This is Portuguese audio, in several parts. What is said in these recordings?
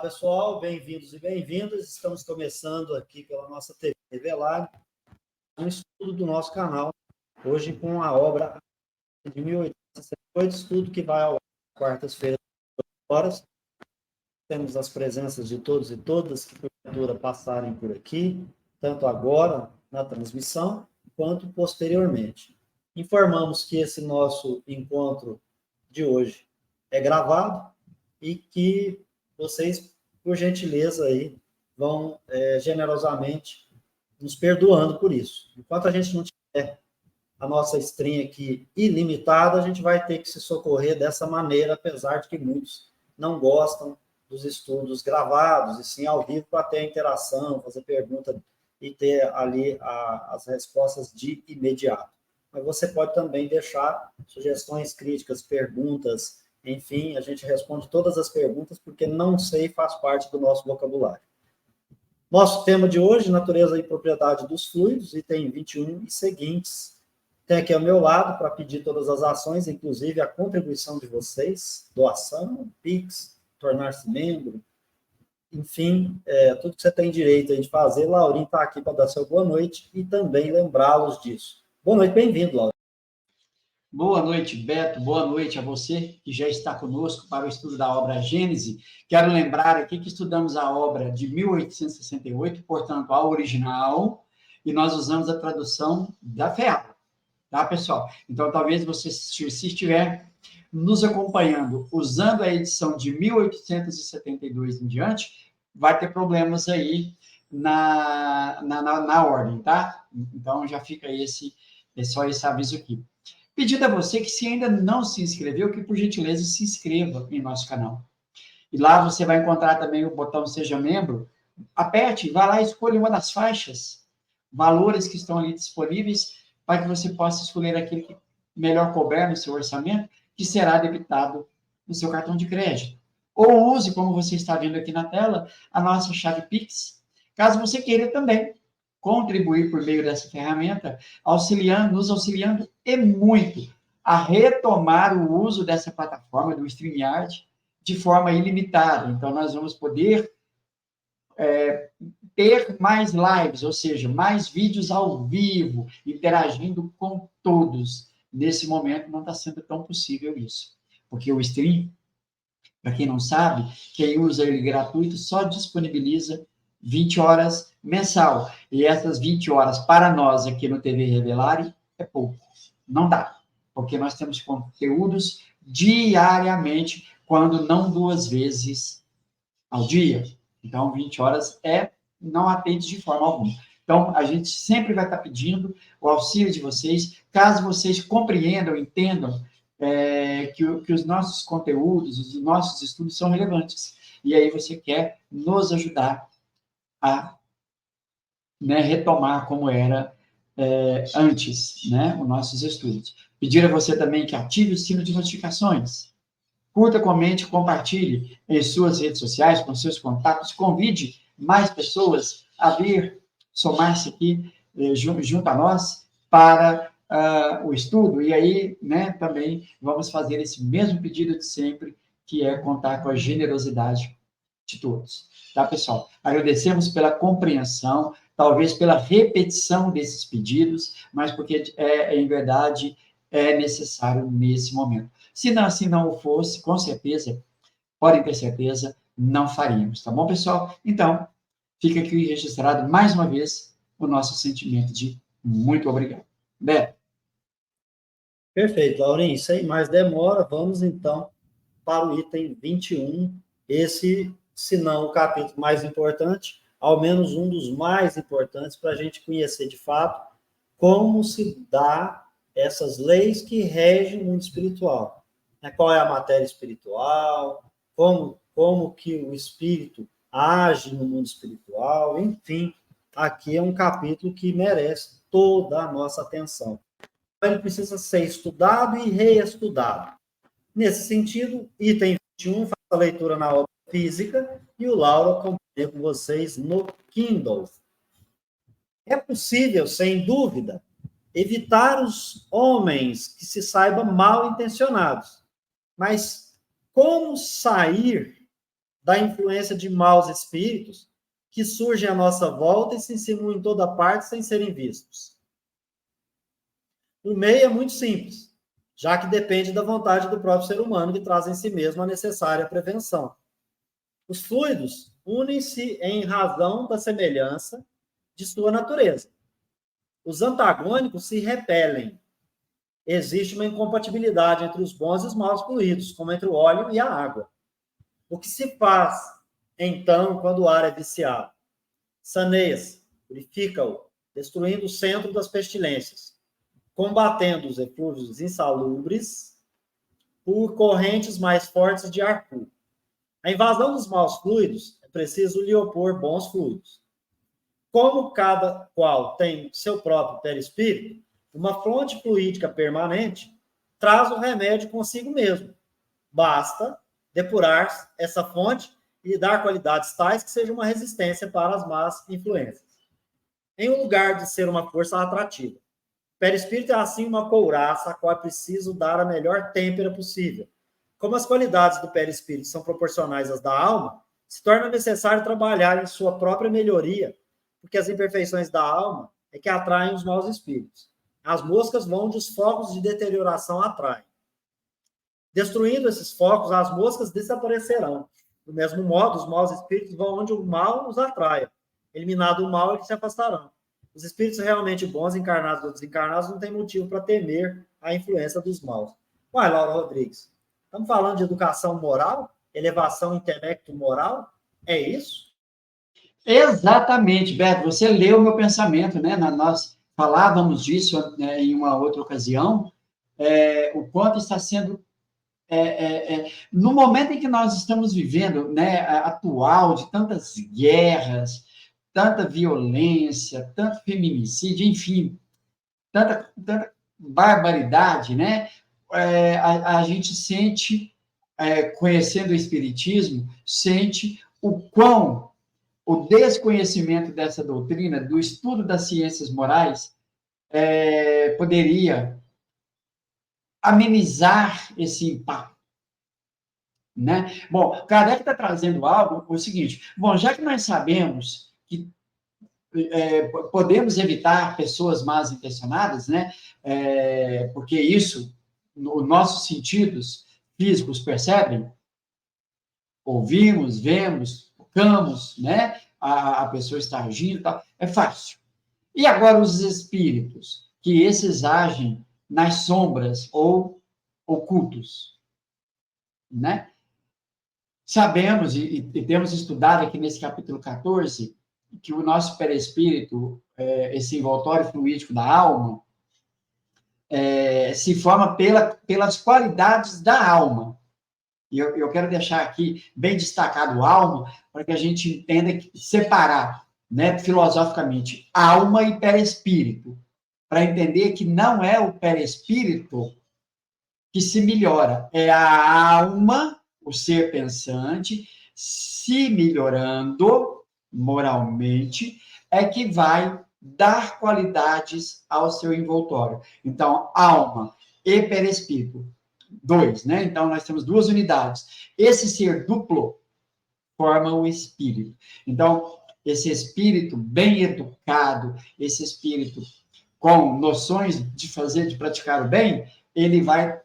pessoal, bem-vindos e bem-vindas. Estamos começando aqui pela nossa TV Velar, um estudo do nosso canal, hoje com a obra de 1868, estudo que vai ao quartas-feiras, horas. Temos as presenças de todos e todas que, porventura, passarem por aqui, tanto agora, na transmissão, quanto posteriormente. Informamos que esse nosso encontro de hoje é gravado e que vocês, por gentileza, aí, vão generosamente nos perdoando por isso. Enquanto a gente não tiver a nossa stream aqui ilimitada, a gente vai ter que se socorrer dessa maneira, apesar de que muitos não gostam dos estudos gravados, e sim ao vivo, para ter a interação, fazer pergunta e ter ali as respostas de imediato. Mas você pode também deixar sugestões, críticas, perguntas, enfim, a gente responde todas as perguntas, porque não sei faz parte do nosso vocabulário. Nosso tema de hoje, natureza e propriedade dos fluidos, item 21 e seguintes. Tem aqui ao meu lado, para pedir todas as ações, inclusive a contribuição de vocês, doação, Pix, tornar-se membro, enfim, tudo que você tem direito aí de fazer. Laurinho está aqui para dar seu boa noite e também lembrá-los disso. Boa noite, bem-vindo, Laurinho. Boa noite, Beto. Boa noite a você que já está conosco para o estudo da obra Gênese. Quero lembrar aqui que estudamos a obra de 1868, portanto, a original, e nós usamos a tradução da FEAP, tá, pessoal? Então, talvez você, se estiver nos acompanhando usando a edição de 1872 em diante, vai ter problemas aí na ordem, tá? Então, já fica só esse aviso aqui. Pedido a você que, se ainda não se inscreveu, que, por gentileza, se inscreva em nosso canal. E lá você vai encontrar também o botão Seja Membro. Aperte, vá lá e escolha uma das faixas, valores que estão ali disponíveis, para que você possa escolher aquele que melhor couber no seu orçamento, que será debitado no seu cartão de crédito. Ou use, como você está vendo aqui na tela, a nossa chave Pix, caso você queira também contribuir por meio dessa ferramenta, nos auxiliando e muito a retomar o uso dessa plataforma do StreamYard de forma ilimitada. Então, nós vamos poder ter mais lives, ou seja, mais vídeos ao vivo, interagindo com todos. Nesse momento, não está sendo tão possível isso, porque o Stream, para quem não sabe, quem usa ele gratuito só disponibiliza 20 horas mensal. E essas 20 horas, para nós aqui no TV Revelare, é pouco. Não dá. Porque nós temos conteúdos diariamente, quando não 2 vezes ao dia. Então, 20 horas não atende de forma alguma. Então, a gente sempre vai estar pedindo o auxílio de vocês, caso vocês compreendam, entendam que os nossos conteúdos, os nossos estudos são relevantes. E aí você quer nos ajudar a retomar como era antes, os nossos estudos. Pedir a você também que ative o sino de notificações. Curta, comente, compartilhe em suas redes sociais, com seus contatos, convide mais pessoas a vir somar-se aqui junto a nós para o estudo, e aí também vamos fazer esse mesmo pedido de sempre, que é contar com a generosidade de todos. Tá, pessoal? Agradecemos pela compreensão, talvez pela repetição desses pedidos, mas porque, em verdade, é necessário nesse momento. Se não, assim não fosse, com certeza, podem ter certeza, não faríamos. Tá bom, pessoal? Então, fica aqui registrado, mais uma vez, o nosso sentimento de muito obrigado. Beto. Perfeito, Laurinho. Sem mais demora, vamos, então, para o item 21. Esse, se não o capítulo mais importante, ao menos um dos mais importantes, para a gente conhecer, de fato, como se dá essas leis que regem o mundo espiritual. Qual é a matéria espiritual, como que o espírito age no mundo espiritual, enfim, aqui é um capítulo que merece toda a nossa atenção. Ele precisa ser estudado e reestudado. Nesse sentido, item 21, faz a leitura na obra física e o Lauro acompanha com vocês no Kindle. É possível, sem dúvida, evitar os homens que se saibam mal intencionados. Mas como sair da influência de maus espíritos que surgem à nossa volta e se insinuam em toda parte sem serem vistos. O meio é muito simples, já que depende da vontade do próprio ser humano, que traz em si mesmo a necessária prevenção. Os fluidos unem-se em razão da semelhança de sua natureza. Os antagônicos se repelem. Existe uma incompatibilidade entre os bons e os maus fluidos, como entre o óleo e a água. O que se faz, então, quando o ar é viciado? Saneia-se, purifica-o, destruindo o centro das pestilências, combatendo os eflúvios insalubres por correntes mais fortes de ar puro. A invasão dos maus fluidos é preciso lhe opor bons fluidos. Como cada qual tem seu próprio perispírito, uma fonte fluídica permanente traz o remédio consigo mesmo. Basta depurar essa fonte e lhe dar qualidades tais que seja uma resistência para as más influências. Em lugar de ser uma força atrativa. O perispírito é assim uma couraça a qual é preciso dar a melhor têmpera possível. Como as qualidades do perispírito são proporcionais às da alma, se torna necessário trabalhar em sua própria melhoria, porque as imperfeições da alma é que atraem os maus espíritos. As moscas vão onde os focos de deterioração atraem. Destruindo esses focos, as moscas desaparecerão. Do mesmo modo, os maus espíritos vão onde o mal os atraia. Eliminado o mal, eles se afastarão. Os espíritos realmente bons, encarnados ou desencarnados, não têm motivo para temer a influência dos maus. Uai, Laura Rodrigues, estamos falando de educação moral? Elevação intelecto-moral? É isso? Exatamente, Beto. Você leu o meu pensamento, né? Nós falávamos disso, né, em uma outra ocasião, o quanto está sendo no momento em que nós estamos vivendo, né, atual, de tantas guerras, tanta violência, tanto feminicídio, enfim, tanta barbaridade, né? A gente sente, conhecendo o Espiritismo, sente o quão o desconhecimento dessa doutrina, do estudo das ciências morais, poderia amenizar esse impacto, né? Bom, Kardec está trazendo algo, o seguinte, bom, já que nós sabemos que podemos evitar pessoas mal intencionadas, né? Porque isso, os nossos sentidos físicos percebem, ouvimos, vemos, tocamos, né? A pessoa está agindo, tal, é fácil. E agora os espíritos, que esses agem nas sombras ou ocultos, né? Sabemos, e temos estudado aqui nesse capítulo 14, que o nosso perispírito, esse envoltório fluídico da alma, se forma pelas qualidades da alma. E eu quero deixar aqui bem destacado alma, para que a gente entenda que separar, né, filosoficamente, alma e perispírito, para entender que não é o perispírito que se melhora, é a alma, o ser pensante, se melhorando moralmente, é que vai dar qualidades ao seu envoltório. Então, alma e perispírito, dois, né? Então, nós temos duas unidades. Esse ser duplo forma o espírito. Então, esse espírito bem educado, esse espírito com noções de fazer, de praticar o bem, ele vai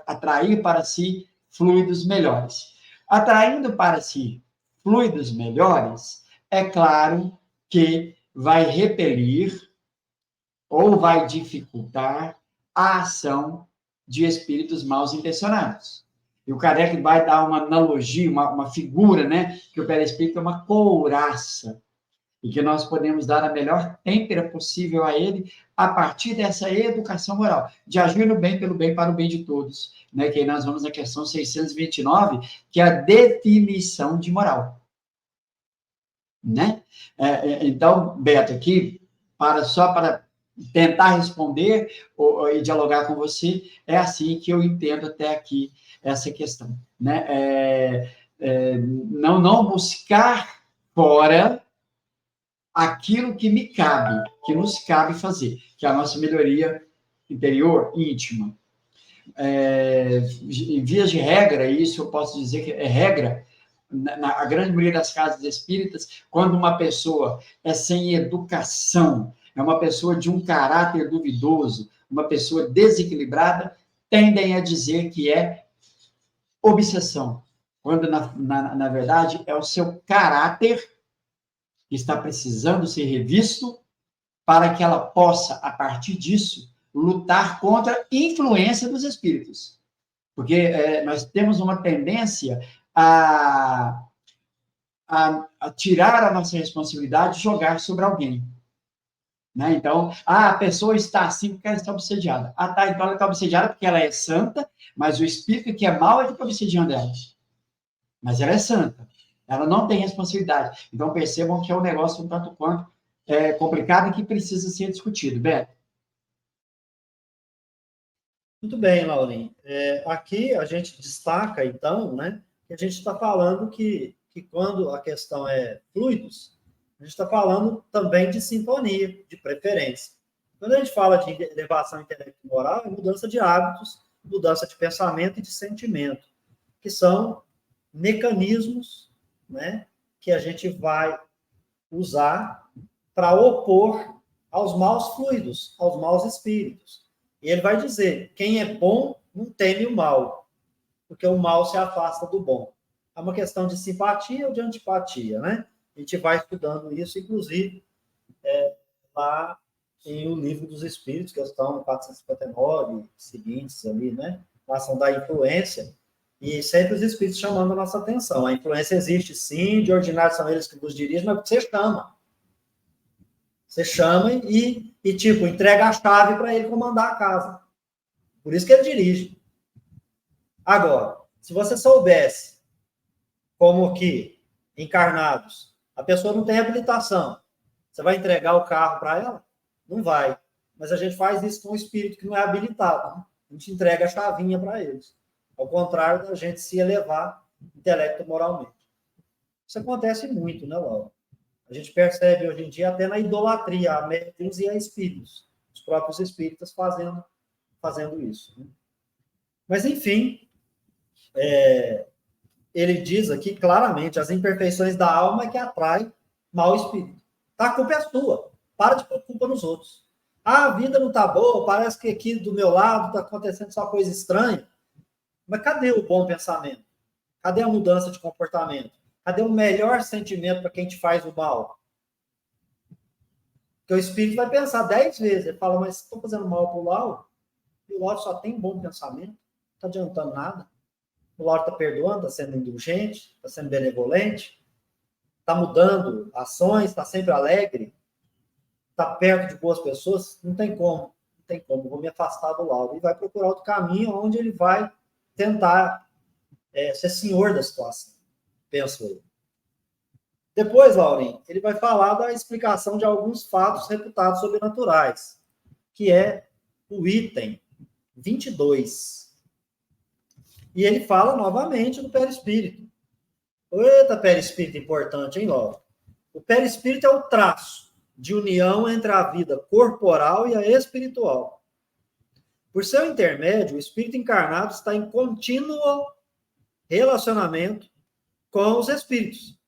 atrair para si fluidos melhores. Atraindo para si fluidos melhores, é claro que vai repelir ou vai dificultar a ação de espíritos mal intencionados. E o Kardec vai dar uma analogia, uma figura, né? Que o perispírito é uma couraça e que nós podemos dar a melhor têmpera possível a ele a partir dessa educação moral, de agir no bem, pelo bem, para o bem de todos, né? Que aí nós vamos na questão 629, que é a definição de moral, né? Então, Beto, aqui, só para tentar responder e dialogar com você, é assim que eu entendo até aqui essa questão, né? Não buscar fora aquilo que me cabe, que nos cabe fazer, que é a nossa melhoria interior, íntima. em vias de regra, e isso eu posso dizer que é regra, a grande maioria das casas espíritas, quando uma pessoa é sem educação, é uma pessoa de um caráter duvidoso, uma pessoa desequilibrada, tendem a dizer que é obsessão, quando, na verdade, é o seu caráter que está precisando ser revisto para que ela possa, a partir disso, lutar contra a influência dos espíritos. Porque nós temos uma tendência a tirar a nossa responsabilidade e jogar sobre alguém. Né? Então, a pessoa está assim porque ela está obsediada. Tá, então ela está obsediada porque ela é santa, mas o espírito que é mau é que está obsediando ela. Mas ela é santa. Ela não tem responsabilidade. Então, percebam que é um negócio um tanto quanto complicado e que precisa ser discutido. Beto? Muito bem, Laurinho. Aqui a gente destaca, então, né, que a gente está falando que quando a questão é fluidos, a gente está falando também de sintonia, de preferência. Quando a gente fala de elevação intelecto-moral, é mudança de hábitos, mudança de pensamento e de sentimento, que são mecanismos, né, que a gente vai usar para opor aos maus fluidos, aos maus espíritos. E ele vai dizer, quem é bom não teme o mal, porque o mal se afasta do bom. É uma questão de simpatia ou de antipatia, né? A gente vai estudando isso, inclusive, lá em O Livro dos Espíritos, que estão 459, seguintes ali, né? A ação da influência, e sempre os espíritos chamando a nossa atenção. A influência existe sim, de ordinário são eles que vos dirigem, mas você chama. Você chama e tipo, entrega a chave para ele comandar a casa. Por isso que ele dirige. Agora, se você soubesse como que, encarnados, a pessoa não tem habilitação, você vai entregar o carro para ela? Não vai. Mas a gente faz isso com o espírito que não é habilitado. Né? A gente entrega a chavinha para eles. Ao contrário da gente se elevar intelecto-moralmente. Isso acontece muito, né, Laura? A gente percebe hoje em dia até na idolatria a médiuns e a espíritos. Os próprios espíritas fazendo isso. Né? Mas, enfim, ele diz aqui claramente, as imperfeições da alma é que atrai mau espírito. Tá? A culpa é sua. Para de pôr culpa nos outros. Ah, a vida não tá boa, parece que aqui do meu lado está acontecendo só coisa estranha. Mas cadê o bom pensamento? Cadê a mudança de comportamento? Cadê o melhor sentimento para quem te faz o mal? Porque o espírito vai pensar 10 vezes. Ele fala, mas estou fazendo mal para o Lauro? E o Lauro só tem bom pensamento. Não está adiantando nada. O Lauro está perdoando, está sendo indulgente, está sendo benevolente, está mudando ações, está sempre alegre, está perto de boas pessoas. Não tem como. Não tem como. Vou me afastar do Lauro. E vai procurar outro caminho onde ele vai tentar ser senhor da situação. Penso eu. Depois, Laurinho, ele vai falar da explicação de alguns fatos reputados sobrenaturais, que é o item 22. E ele fala novamente do perispírito. Eita, perispírito importante, hein, Lauro? O perispírito é o traço de união entre a vida corporal e a espiritual. Por seu intermédio, o espírito encarnado está em contínuo relacionamento com os espíritos.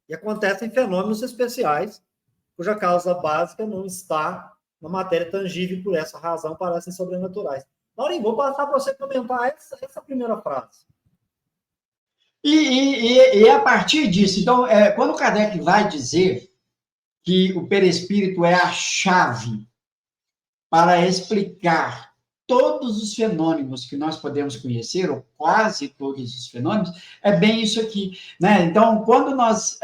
E acontecem fenômenos especiais, cuja causa básica não está na matéria tangível, por essa razão parecem sobrenaturais. Laurinho, vou passar para você comentar essa primeira frase. E a partir disso, então, quando Kardec vai dizer que o perispírito é a chave para explicar todos os fenômenos que nós podemos conhecer, ou quase todos os fenômenos, é bem isso aqui, né? Então, quando nós,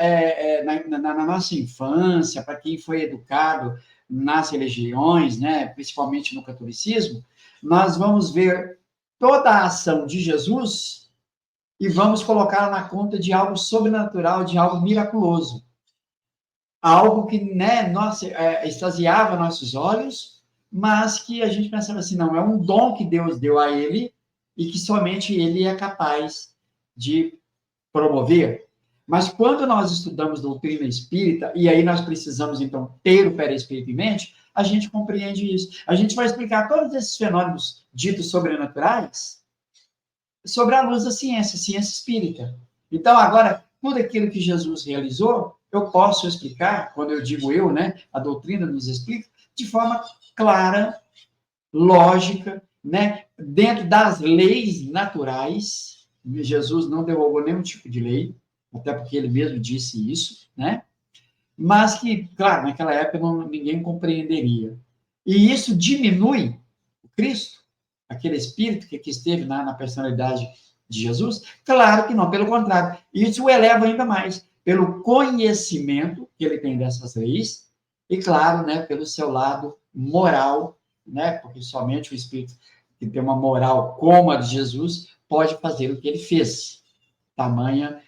na nossa infância, para quem foi educado nas religiões, né, principalmente no catolicismo, nós vamos ver toda a ação de Jesus e vamos colocá-la na conta de algo sobrenatural, de algo miraculoso. Algo que, né, extasiava nossos olhos, mas que a gente pensava assim, não, é um dom que Deus deu a ele e que somente ele é capaz de promover. Mas quando nós estudamos doutrina espírita, e aí nós precisamos, então, ter o perispírito em mente, a gente compreende isso. A gente vai explicar todos esses fenômenos ditos sobrenaturais sobre a luz da ciência, ciência espírita. Então, agora, tudo aquilo que Jesus realizou, eu posso explicar, quando eu digo eu, né, a doutrina nos explica, de forma clara, lógica, né, dentro das leis naturais. Jesus não derrubou nenhum tipo de lei, até porque ele mesmo disse isso, né? Mas que, claro, naquela época ninguém compreenderia. E isso diminui o Cristo, aquele espírito que esteve na personalidade de Jesus? Claro que não, pelo contrário. Isso o eleva ainda mais, pelo conhecimento que ele tem dessas leis, e, claro, né, pelo seu lado moral, né, porque somente o espírito que tem uma moral como a de Jesus pode fazer o que ele fez. Tamanha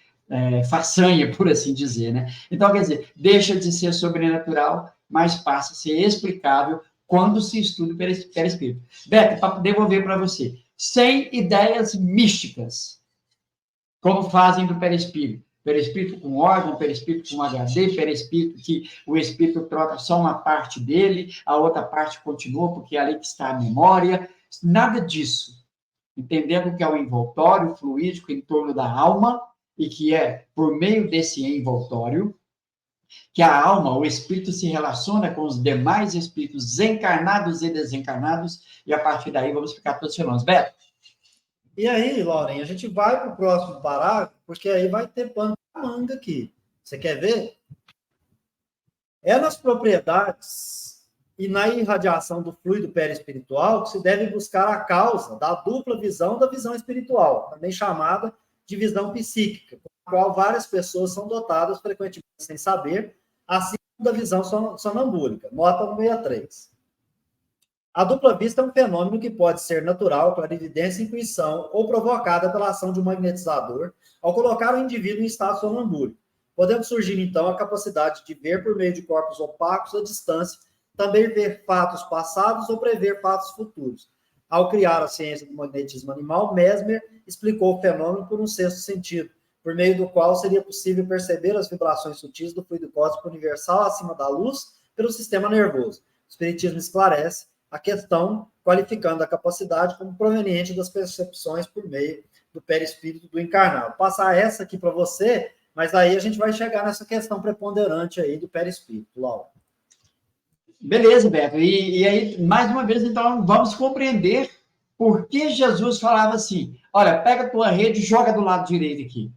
façanha, por assim dizer, né? Então, quer dizer, deixa de ser sobrenatural, mas passa a ser explicável quando se estuda o perispírito. Beto, para devolver para você, sem ideias místicas, como fazem do perispírito. Perispírito com órgão, perispírito com HD, perispírito que o espírito troca só uma parte dele, a outra parte continua, porque é ali que está a memória. Nada disso. Entendendo que é o envoltório fluídico em torno da alma, e que é por meio desse envoltório que a alma, o espírito, se relaciona com os demais espíritos encarnados e desencarnados, e a partir daí vamos ficar todos fenômenos. Beto? E aí, Lauren, a gente vai para o próximo parágrafo, porque aí vai ter pano de manga aqui. Você quer ver? É nas propriedades e na irradiação do fluido perispiritual que se deve buscar a causa da dupla visão da visão espiritual, também chamada de visão psíquica, com a qual várias pessoas são dotadas frequentemente sem saber, assim como da visão sonambúlica. Nota no 63. A dupla vista é um fenômeno que pode ser natural, clarividência, intuição, ou provocada pela ação de um magnetizador ao colocar o indivíduo em estado sonambúlico. Podendo surgir, então, a capacidade de ver por meio de corpos opacos à distância, também ver fatos passados ou prever fatos futuros. Ao criar a ciência do magnetismo animal, Mesmer explicou o fenômeno por um sexto sentido, por meio do qual seria possível perceber as vibrações sutis do fluido cósmico universal acima da luz pelo sistema nervoso. O Espiritismo esclarece a questão, qualificando a capacidade como proveniente das percepções por meio do perispírito do encarnado. Vou passar essa aqui para você, mas aí a gente vai chegar nessa questão preponderante aí do perispírito, Laura. Beleza, Beto. E aí, mais uma vez, então, vamos compreender por que Jesus falava assim, olha, pega a tua rede e joga do lado direito aqui.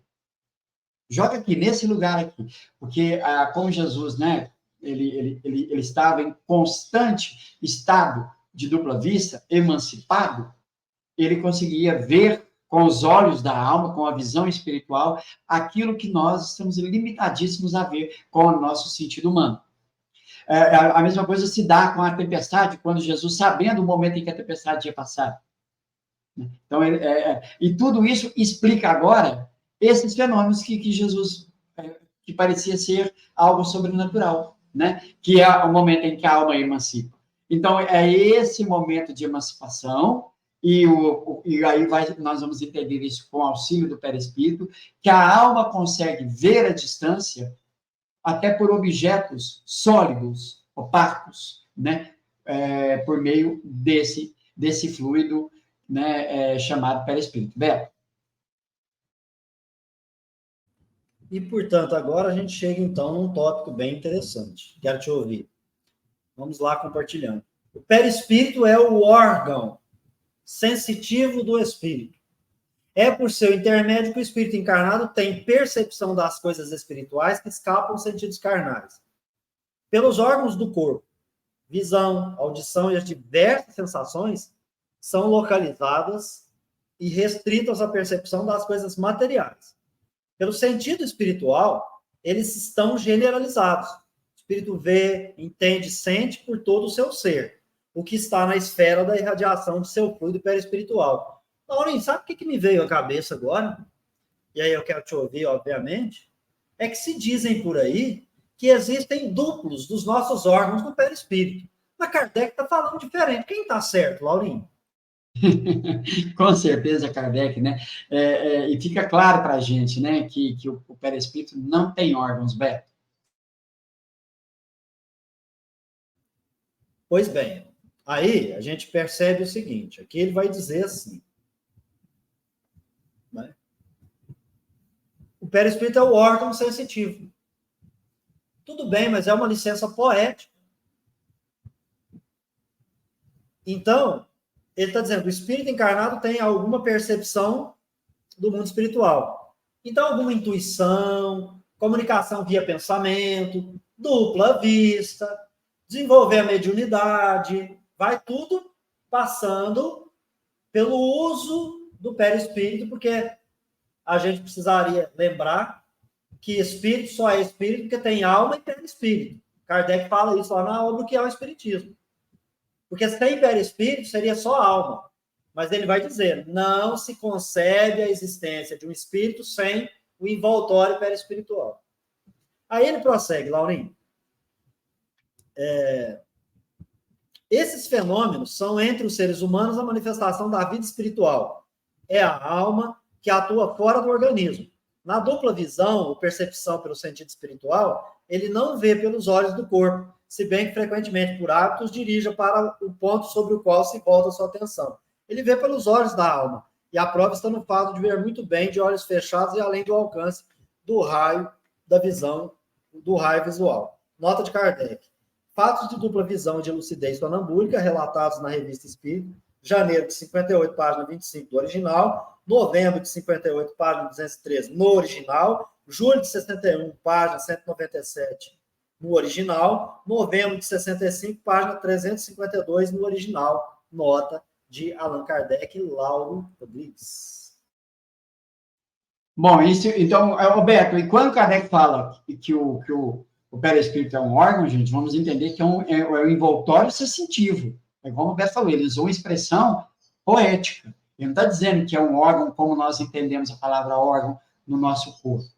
Joga aqui, nesse lugar aqui. Porque, como Jesus, né, ele estava em constante estado de dupla vista, emancipado, ele conseguia ver com os olhos da alma, com a visão espiritual, aquilo que nós estamos limitadíssimos a ver com o nosso sentido humano. A mesma coisa se dá com a tempestade, quando Jesus, sabendo o momento em que a tempestade ia passar. Então, e tudo isso explica agora esses fenômenos que Jesus, que parecia ser algo sobrenatural, né? Que é o momento em que a alma emancipa. Então, é esse momento de emancipação, e aí nós vamos entender isso com o auxílio do perispírito, que a alma consegue ver a distância até por objetos sólidos, opacos, né? Por meio desse fluido, né? Chamado perispírito. Beto? E, portanto, agora a gente chega, então, num tópico bem interessante. Quero te ouvir. Vamos lá, compartilhando. O perispírito é o órgão sensitivo do espírito. É por seu intermédio que o espírito encarnado tem percepção das coisas espirituais que escapam aos sentidos carnais. Pelos órgãos do corpo, visão, audição e as diversas sensações são localizadas e restritas à percepção das coisas materiais. Pelo sentido espiritual, eles estão generalizados. O espírito vê, entende, sente por todo o seu ser, o que está na esfera da irradiação de seu fluido perispiritual. Laurinho, sabe o que me veio à cabeça agora? E aí eu quero te ouvir, obviamente. É que se dizem por aí que existem duplos dos nossos órgãos no perispírito. Mas Kardec está falando diferente. Quem está certo, Laurinho? Com certeza, Kardec, né? E fica claro para a gente, né, que o perispírito não tem órgãos, Beto. Pois bem, aí a gente percebe o seguinte, aqui ele vai dizer assim, né? O perispírito é o órgão sensitivo. Tudo bem, mas é uma licença poética. Então, ele está dizendo que o espírito encarnado tem alguma percepção do mundo espiritual. Então, alguma intuição, comunicação via pensamento, dupla vista, desenvolver a mediunidade, vai tudo passando pelo uso do perispírito, porque a gente precisaria lembrar que espírito só é espírito porque tem alma e perispírito. Kardec fala isso lá na obra, que é o espiritismo. Porque se tem perispírito, seria só alma. Mas ele vai dizer, não se concebe a existência de um espírito sem o envoltório perispiritual. Aí ele prossegue, Laurinho. Esses fenômenos são, entre os seres humanos, a manifestação da vida espiritual. É a alma que atua fora do organismo. Na dupla visão, ou percepção pelo sentido espiritual, ele não vê pelos olhos do corpo, se bem que frequentemente, por hábitos, dirija para o ponto sobre o qual se volta a sua atenção. Ele vê pelos olhos da alma, e a prova está no fato de ver muito bem de olhos fechados e além do alcance do raio da visão, do raio visual. Nota de Kardec. Fatos de dupla visão e de lucidez sonambúlica relatados na revista Espírito, janeiro de 58, página 25 do original, novembro de 58, página 213 no original, julho de 61, página 197 no original, novembro de 65, página 352 no original, nota de Allan Kardec e Lauro Rodrigues. Bom, isso, então, Roberto, e quando Kardec fala que o perispírito é um órgão, gente, vamos entender que é um envoltório sensitivo. É como o Beto falou, ele usou uma expressão poética. Ele não está dizendo que é um órgão como nós entendemos a palavra órgão no nosso corpo.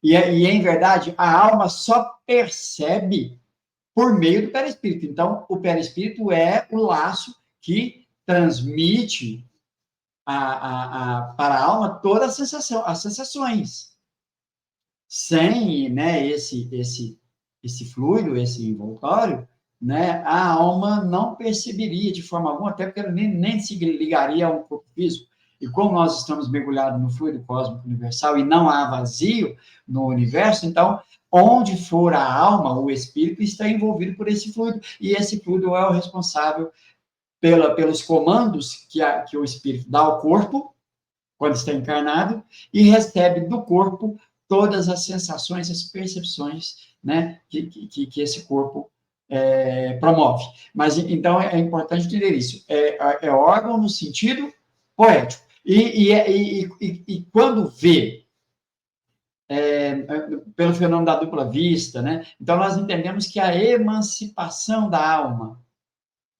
E em verdade, a alma só percebe por meio do perispírito. Então, o perispírito é o laço que transmite para a alma todas as sensações. Sem, né, esse fluido, esse envoltório, né, a alma não perceberia de forma alguma, até porque ela nem se ligaria a um corpo físico. E como nós estamos mergulhados no fluido cósmico universal e não há vazio no universo, então, onde for a alma, o espírito está envolvido por esse fluido, e esse fluido é o responsável pelos comandos que o espírito dá ao corpo, quando está encarnado, e recebe do corpo todas as sensações, as percepções, né, que esse corpo promove. Mas, então, é importante entender isso. É órgão no sentido poético. E quando vê, pelo fenômeno da dupla vista, né, então nós entendemos que a emancipação da alma,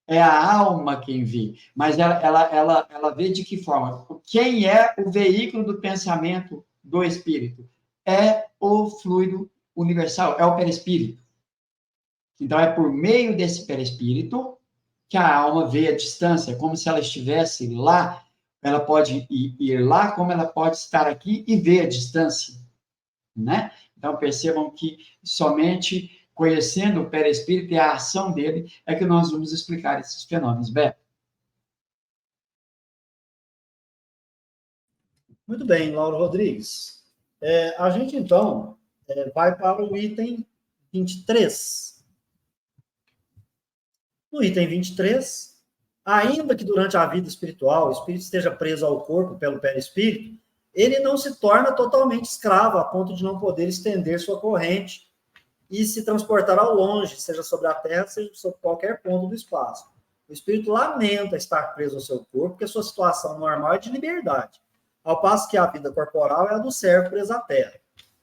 é a alma quem vê, mas ela vê de que forma? Quem é o veículo do pensamento do espírito? É o fluido universal, é o perispírito. Então, é por meio desse perispírito que a alma vê a distância, como se ela estivesse lá, ela pode ir lá, como ela pode estar aqui e ver a distância, né? Então, percebam que somente conhecendo o perispírito e a ação dele, é que nós vamos explicar esses fenômenos, Beto. Muito bem, Lauro Rodrigues. A gente, então, vai para o item 23. No item 23, ainda que durante a vida espiritual o espírito esteja preso ao corpo pelo perispírito, ele não se torna totalmente escravo, a ponto de não poder estender sua corrente e se transportar ao longe, seja sobre a terra, seja sobre qualquer ponto do espaço. O espírito lamenta estar preso ao seu corpo, porque sua situação normal é de liberdade, ao passo que a vida corporal é a do servo preso à terra.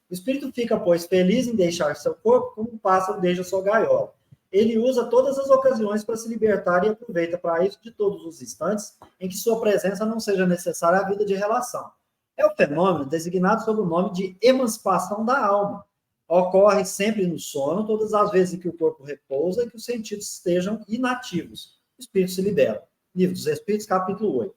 O espírito fica, pois, feliz em deixar seu corpo, como um pássaro deixa sua gaiola. Ele usa todas as ocasiões para se libertar e aproveita para isso de todos os instantes em que sua presença não seja necessária à vida de relação. É o fenômeno designado sob o nome de emancipação da alma. Ocorre sempre no sono, todas as vezes que o corpo repousa e que os sentidos estejam inativos. O espírito se libera. Livro dos Espíritos, capítulo 8.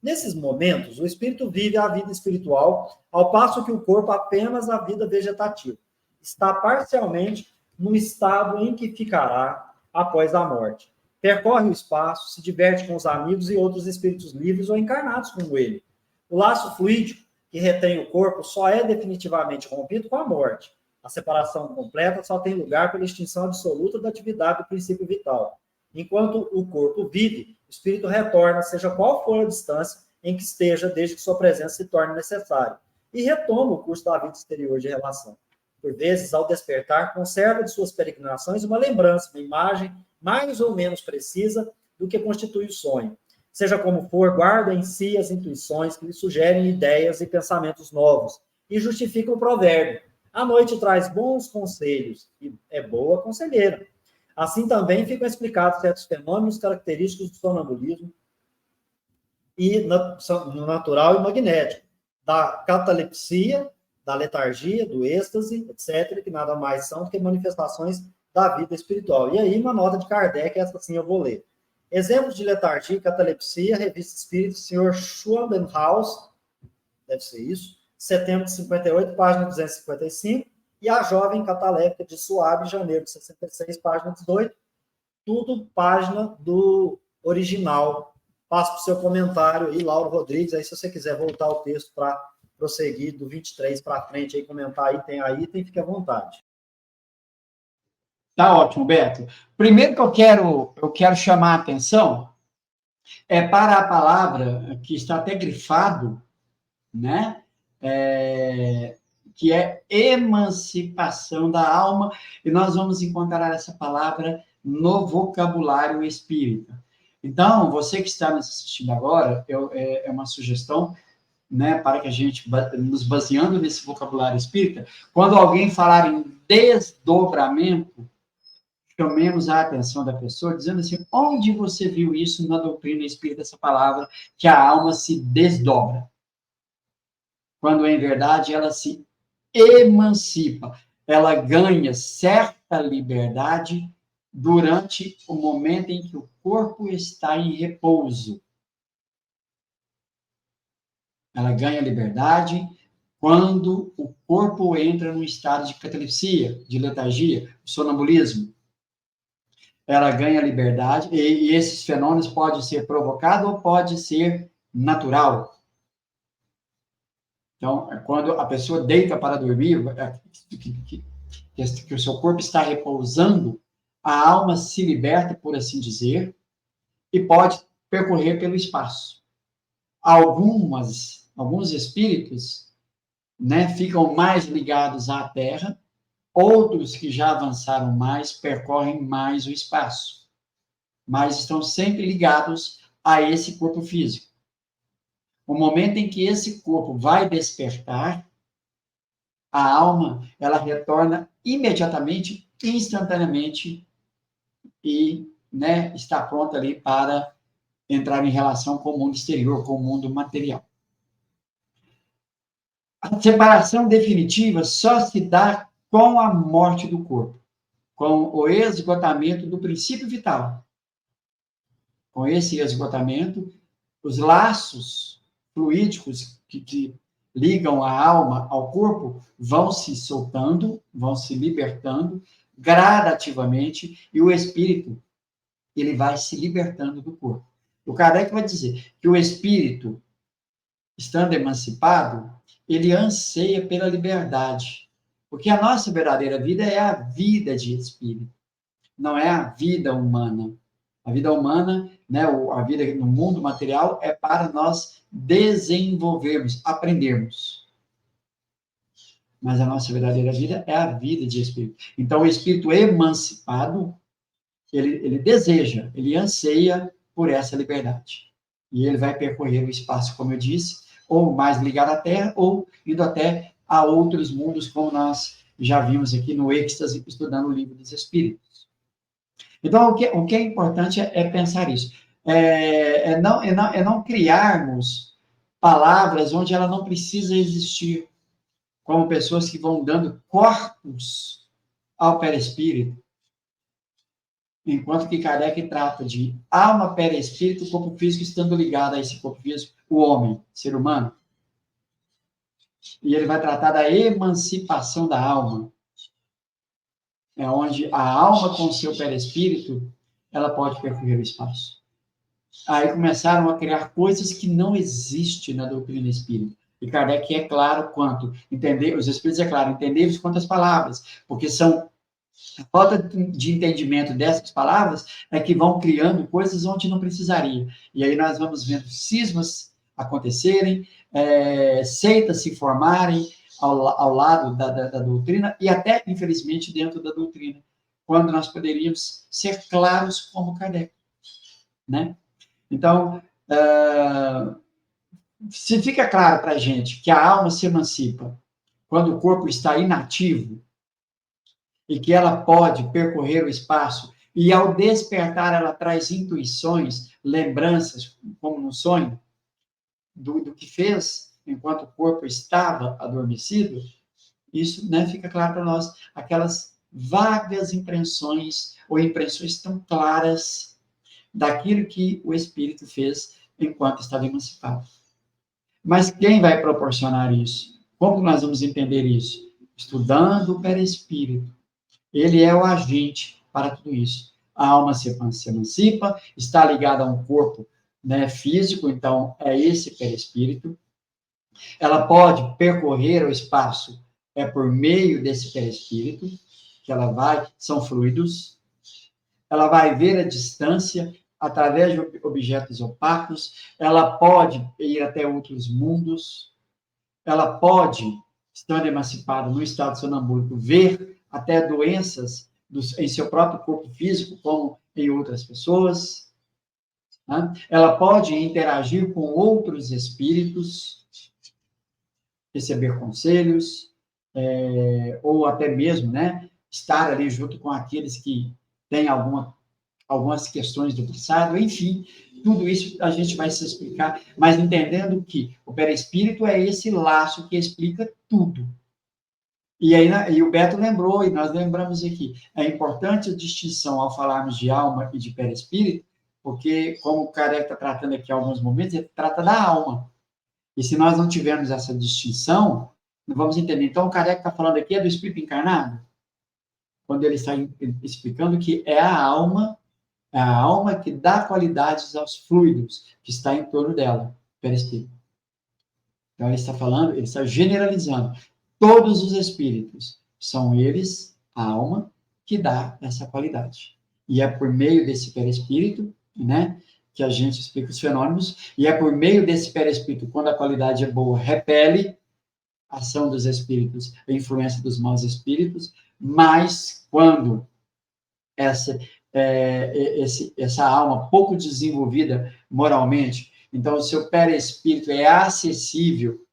Nesses momentos, o espírito vive a vida espiritual, ao passo que o corpo apenas a vida vegetativa. Está parcialmente no estado em que ficará após a morte. Percorre o espaço, se diverte com os amigos e outros espíritos livres ou encarnados como ele. O laço fluídico que retém o corpo só é definitivamente rompido com a morte. A separação completa só tem lugar pela extinção absoluta da atividade do princípio vital. Enquanto o corpo vive, o espírito retorna, seja qual for a distância em que esteja, desde que sua presença se torne necessária, e retoma o curso da vida exterior de relação. Por vezes, ao despertar, conserva de suas peregrinações uma lembrança, uma imagem mais ou menos precisa do que constitui o sonho. Seja como for, guarda em si as intuições que lhe sugerem ideias e pensamentos novos e justifica o provérbio. A noite traz bons conselhos e é boa conselheira. Assim também ficam explicados certos fenômenos característicos do sonambulismo e no natural e magnético, da catalepsia, da letargia, do êxtase, etc., que nada mais são do que manifestações da vida espiritual. E aí, uma nota de Kardec, essa sim eu vou ler. Exemplos de letargia e catalepsia, Revista Espírita, Sr. Schwandenhaus, deve ser isso, setembro de 58, página 255, e a jovem cataléptica de Suave, janeiro de 66, página 18, tudo página do original. Passo para o seu comentário aí, Lauro Rodrigues, aí se você quiser voltar o texto para prosseguir do 23 para frente, aí comentar item, fique à vontade. Tá ótimo, Beto. Primeiro que eu quero chamar a atenção é para a palavra que está até grifado, né? Que é emancipação da alma, e nós vamos encontrar essa palavra no vocabulário espírita. Então, você que está nos assistindo agora, é uma sugestão, né, para que a gente, nos baseando nesse vocabulário espírita, quando alguém falar em desdobramento, chamemos a atenção da pessoa, dizendo assim, onde você viu isso na doutrina espírita, essa palavra, que a alma se desdobra? Quando, em verdade, ela se emancipa, ela ganha certa liberdade durante o momento em que o corpo está em repouso. Ela ganha liberdade quando o corpo entra num estado de catalepsia, de letargia, sonambulismo. Ela ganha liberdade, e esses fenômenos podem ser provocados ou pode ser natural. Então, quando a pessoa deita para dormir, que o seu corpo está repousando, a alma se liberta, por assim dizer, e pode percorrer pelo espaço. Alguns espíritos, né, ficam mais ligados à Terra, outros que já avançaram mais, percorrem mais o espaço, mas estão sempre ligados a esse corpo físico. O momento em que esse corpo vai despertar, a alma, ela retorna imediatamente, instantaneamente, e, né, está pronta ali para entrar em relação com o mundo exterior, com o mundo material. A separação definitiva só se dá com a morte do corpo, com o esgotamento do princípio vital. Com esse esgotamento, os laços fluídicos que ligam a alma ao corpo vão se soltando, vão se libertando gradativamente, e o espírito, ele vai se libertando do corpo. O Kardec vai dizer que o espírito, estando emancipado, ele anseia pela liberdade, porque a nossa verdadeira vida é a vida de espírito, não é a vida humana. A vida humana, né, a vida no mundo material é para nós desenvolvermos, aprendermos. Mas a nossa verdadeira vida é a vida de espírito. Então, o espírito emancipado, ele deseja, ele anseia por essa liberdade. E ele vai percorrer o espaço, como eu disse, ou mais ligado à Terra, ou indo até a outros mundos, como nós já vimos aqui no êxtase, estudando o Livro dos Espíritos. Então, o que é importante é pensar isso. É não criarmos palavras onde ela não precisa existir, como pessoas que vão dando corpos ao perispírito, enquanto que Kardec trata de alma, perispírito, corpo físico estando ligado a esse corpo físico, o homem, ser humano. E ele vai tratar da emancipação da alma. É onde a alma, com o seu perispírito, ela pode percorrer o espaço. Aí começaram a criar coisas que não existem na doutrina espírita. E Kardec é claro quanto, entender, os espíritos é claro, entender quantas palavras, porque são a falta de entendimento dessas palavras é que vão criando coisas onde não precisaria. E aí nós vamos vendo cismas acontecerem, seitas se formarem ao lado da doutrina e até, infelizmente, dentro da doutrina, quando nós poderíamos ser claros como Kardec, né? Então, se fica claro para a gente que a alma se emancipa quando o corpo está inativo e que ela pode percorrer o espaço e, ao despertar, ela traz intuições, lembranças, como no sonho, do que fez enquanto o corpo estava adormecido, isso, né, fica claro para nós, aquelas vagas impressões ou impressões tão claras daquilo que o espírito fez enquanto estava emancipado. Mas quem vai proporcionar isso? Como nós vamos entender isso? Estudando o perispírito. Ele é o agente para tudo isso. A alma se emancipa, está ligada a um corpo, né, físico, então é esse perispírito. Ela pode percorrer o espaço por meio desse perispírito, que ela vai, são fluidos. Ela vai ver a distância através de objetos opacos, ela pode ir até outros mundos, ela pode, estando emancipada no estado sonambúlico, ver até doenças em seu próprio corpo físico, como em outras pessoas. Né? Ela pode interagir com outros espíritos, receber conselhos, ou até mesmo, né, estar ali junto com aqueles que têm algumas questões do passado, enfim, tudo isso a gente vai se explicar, mas entendendo que o perispírito é esse laço que explica tudo. E aí, e o Beto lembrou, e nós lembramos aqui, é importante a distinção ao falarmos de alma e de perispírito, porque, como o Kardec está tratando aqui em alguns momentos, ele trata da alma. E se nós não tivermos essa distinção, não vamos entender. Então, o Kardec está falando aqui do espírito encarnado, quando ele está explicando que é a alma que dá qualidades aos fluidos que está em torno dela, perispírito. Então, ele está falando, ele está generalizando. Todos os espíritos são eles, a alma, que dá essa qualidade. E é por meio desse perispírito, né, que a gente explica os fenômenos, e é por meio desse perispírito, quando a qualidade é boa, repele a ação dos espíritos, a influência dos maus espíritos, mas quando essa alma pouco desenvolvida moralmente, então o seu perispírito é acessível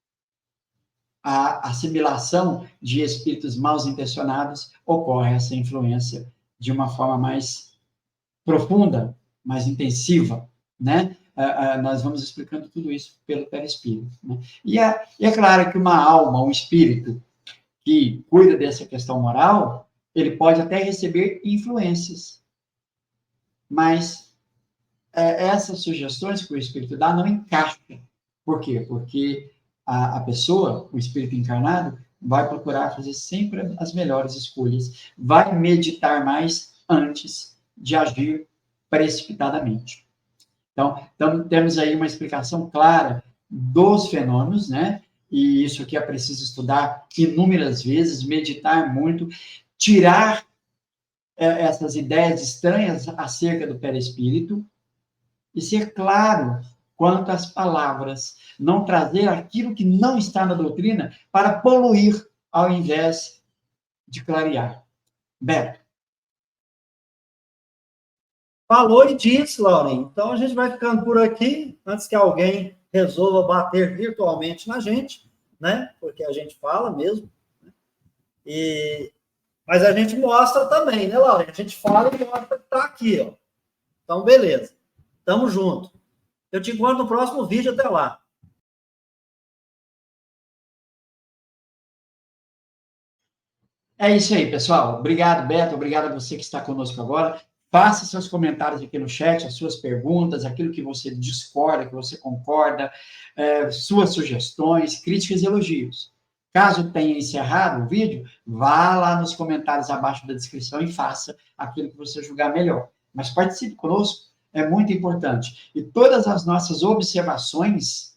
à assimilação de espíritos mal intencionados, ocorre essa influência de uma forma mais profunda, mais intensiva, né? Nós vamos explicando tudo isso pelo perispírito. Né? E é claro que uma alma, um espírito que cuida dessa questão moral, ele pode até receber influências, mas essas sugestões que o espírito dá não encaixam. Por quê? Porque a pessoa, o espírito encarnado, vai procurar fazer sempre as melhores escolhas, vai meditar mais antes de agir precipitadamente. Então, temos aí uma explicação clara dos fenômenos, né? E isso aqui é preciso estudar inúmeras vezes, meditar muito, tirar essas ideias estranhas acerca do perispírito e ser claro quanto às palavras, não trazer aquilo que não está na doutrina para poluir ao invés de clarear. Beto. Falou e disse, Lauren. Então a gente vai ficando por aqui, antes que alguém resolva bater virtualmente na gente, né? Porque a gente fala mesmo. Né? Mas a gente mostra também, né, Lauren? A gente fala e mostra que está aqui, ó. Então, beleza. Tamo junto. Eu te encontro no próximo vídeo. Até lá. É isso aí, pessoal. Obrigado, Beto. Obrigado a você que está conosco agora. Faça seus comentários aqui no chat, as suas perguntas, aquilo que você discorda, que você concorda, suas sugestões, críticas e elogios. Caso tenha encerrado o vídeo, vá lá nos comentários abaixo da descrição e faça aquilo que você julgar melhor. Mas participe conosco, é muito importante. E todas as nossas observações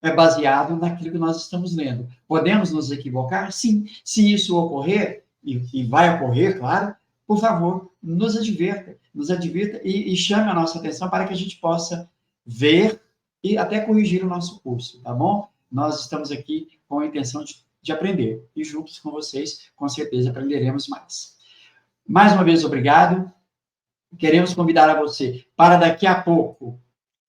é baseado naquilo que nós estamos lendo. Podemos nos equivocar? Sim. Se isso ocorrer, e vai ocorrer, claro, por favor, nos advirta e chame a nossa atenção para que a gente possa ver e até corrigir o nosso curso, tá bom? Nós estamos aqui com a intenção de aprender e juntos com vocês, com certeza, aprenderemos mais. Mais uma vez, obrigado. Queremos convidar a você para daqui a pouco,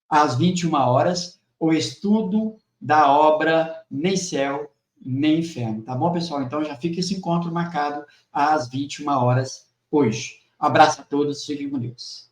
às 21 horas, o estudo da obra Nem Céu, Nem Inferno, tá bom, pessoal? Então, já fica esse encontro marcado às 21 horas hoje. Abraço a todos, fiquem com Deus.